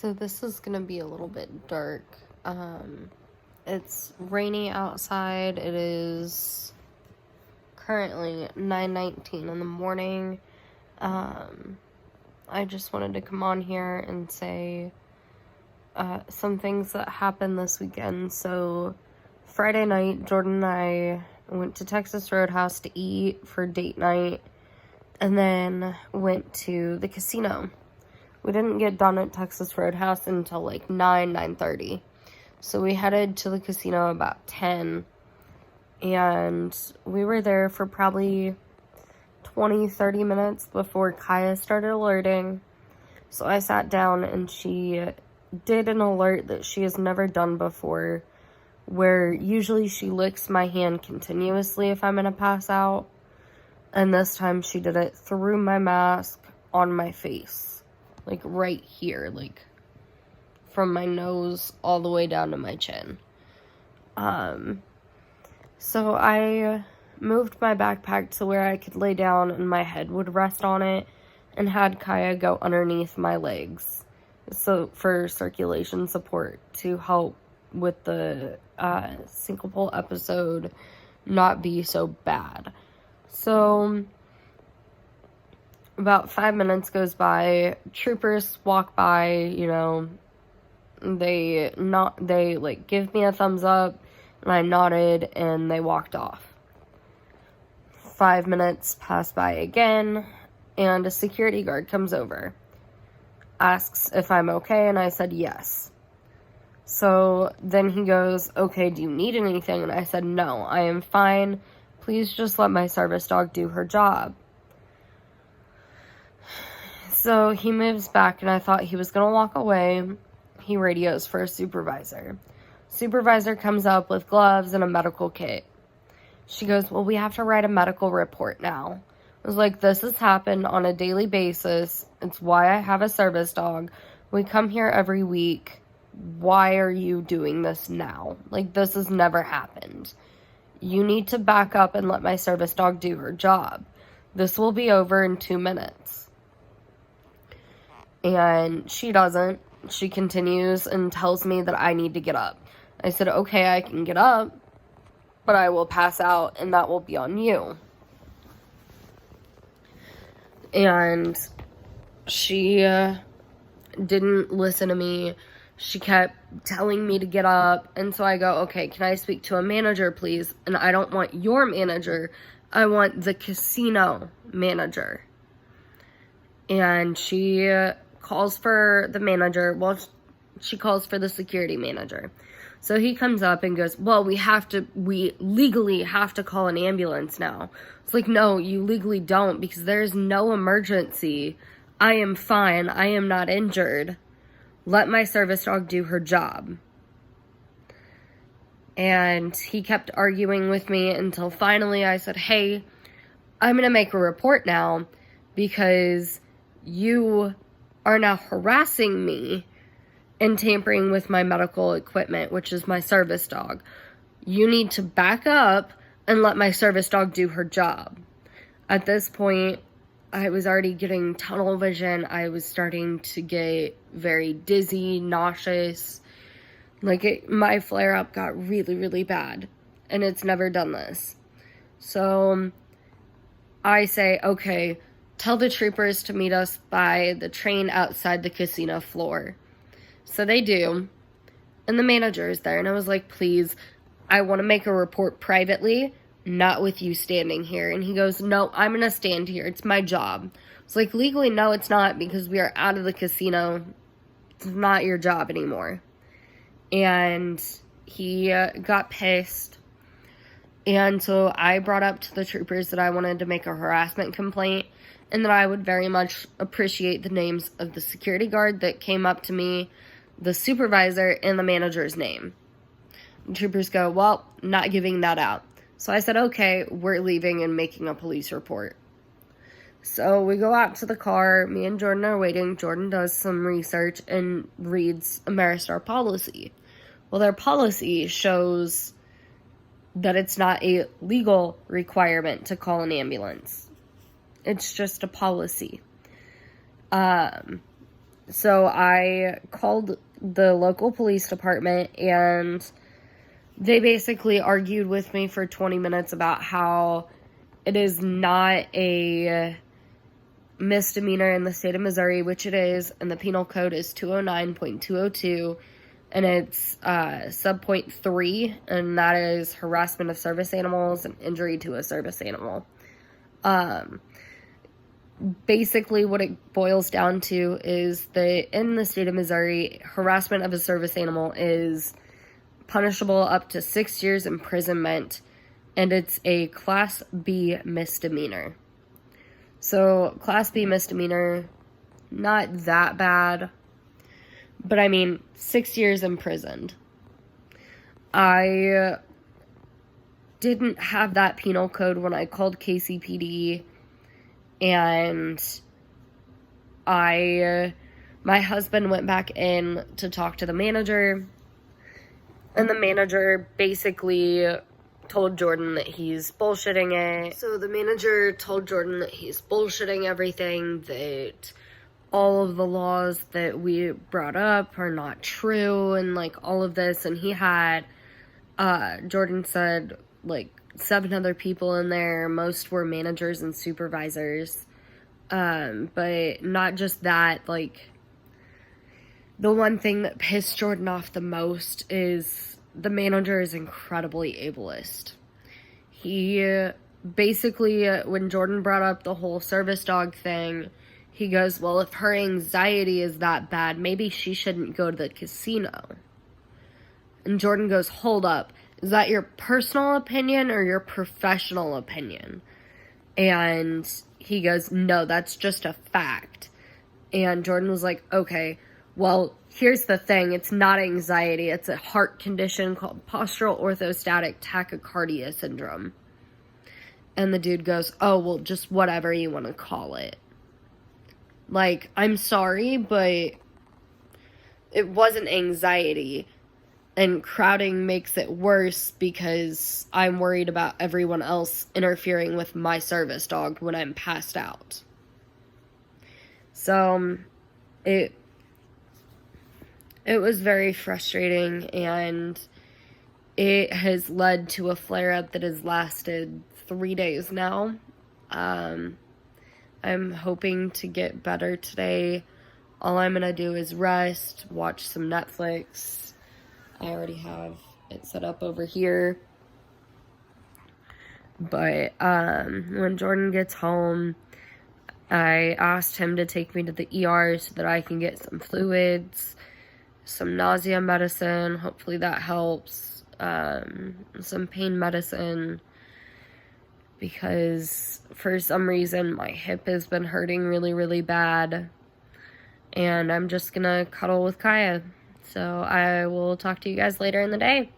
So this is gonna be a little bit dark. It's rainy outside. It is currently 9:19 in the morning. I just wanted to come on here and say some things that happened this weekend. So Friday night, Jordan and I went to Texas Roadhouse to eat for date night, and then went to the casino. We didn't get done at Texas Roadhouse until like 9:30. So we headed to the casino about 10, and we were there for probably 20-30 minutes before Kaya started alerting. So I sat down, and she did an alert that she has never done before, where usually she licks my hand continuously if I'm gonna pass out, and this time she did it through my mask on my face, like right here, like from my nose all the way down to my chin. So I moved my backpack to where I could lay down and my head would rest on it, and had Kaya go underneath my legs, so for circulation support, to help with the syncopal episode not be so bad. So about 5 minutes goes by, troopers walk by, you know, they like give me a thumbs up, and I nodded, and they walked off. 5 minutes pass by again, and a security guard comes over, asks if I'm okay, and I said yes. So then he goes, okay, do you need anything? And I said, no, I am fine. Please just let my service dog do her job. So he moves back, and I thought he was going to walk away. He radios for a supervisor. Supervisor comes up with gloves and a medical kit. She goes, well, we have to write a medical report now. I was like, this has happened on a daily basis. It's why I have a service dog. We come here every week. Why are you doing this now? Like, this has never happened. You need to back up and let my service dog do her job. This will be over in 2 minutes. And she doesn't. She continues and tells me that I need to get up. I said, okay, I can get up, but I will pass out, and that will be on you. And she didn't listen to me. She kept telling me to get up, and so I go, okay, can I speak to a manager, please? And I don't want your manager. I want the casino manager. And she calls for the manager. Well, she calls for the security manager. So he comes up and goes, well, we legally have to call an ambulance now. It's like, no, you legally don't, because there's no emergency. I am fine. I am not injured. Let my service dog do her job. And he kept arguing with me until finally I said, hey, I'm going to make a report now, because you are now harassing me and tampering with my medical equipment, which is my service dog. You need to back up and let my service dog do her job. At this point, I was already getting tunnel vision. I was starting to get very dizzy, nauseous. Like, my flare-up got really, really bad, and it's never done this. So I say, okay, tell the troopers to meet us by the train outside the casino floor. So they do, and the manager is there, and I was like, please, I want to make a report privately, not with you standing here. And he goes, no, I'm going to stand here. It's my job. It's like, legally, no, it's not, because we are out of the casino. It's not your job anymore. And he got pissed. And so I brought up to the troopers that I wanted to make a harassment complaint, and that I would very much appreciate the names of the security guard that came up to me, the supervisor, and the manager's name. The troopers go, well, not giving that out. So I said, okay, we're leaving and making a police report. So we go out to the car. Me and Jordan are waiting. Jordan does some research and reads Ameristar policy. Well, their policy shows that it's not a legal requirement to call an ambulance. It's just a policy. So I called the local police department, and they basically argued with me for 20 minutes about how it is not a misdemeanor in the state of Missouri, which it is, and the penal code is 209.202, and it's sub-point 3, and that is harassment of service animals and injury to a service animal. Basically, what it boils down to is that in the state of Missouri, harassment of a service animal is punishable up to 6 years imprisonment, and it's a Class B misdemeanor. So, Class B misdemeanor, not that bad, but I mean, 6 years imprisoned. I didn't have that penal code when I called KCPD, and my husband went back in to talk to the manager, and the manager basically told Jordan that he's bullshitting it. So the manager told Jordan that he's bullshitting everything, that all of the laws that we brought up are not true, and like all of this. And he had, Jordan said, like 7 other people in there. Most were managers and supervisors. But not just that, like, the one thing that pissed Jordan off the most is the manager is incredibly ableist. He basically, when Jordan brought up the whole service dog thing, he goes, well, if her anxiety is that bad, maybe she shouldn't go to the casino. And Jordan goes, hold up, is that your personal opinion or your professional opinion? And he goes, no, that's just a fact. And Jordan was like, okay, well, here's the thing. It's not anxiety. It's a heart condition called postural orthostatic tachycardia syndrome. And the dude goes, oh, well, just whatever you want to call it. Like, I'm sorry, but it wasn't anxiety. And crowding makes it worse because I'm worried about everyone else interfering with my service dog when I'm passed out. So, it was very frustrating, and it has led to a flare-up that has lasted 3 days now. I'm hoping to get better today. All I'm going to do is rest, watch some Netflix. I already have it set up over here. But when Jordan gets home, I asked him to take me to the ER so that I can get some fluids, some nausea medicine, hopefully that helps, some pain medicine, because for some reason my hip has been hurting really, really bad, and I'm just gonna cuddle with Kaya. So I will talk to you guys later in the day.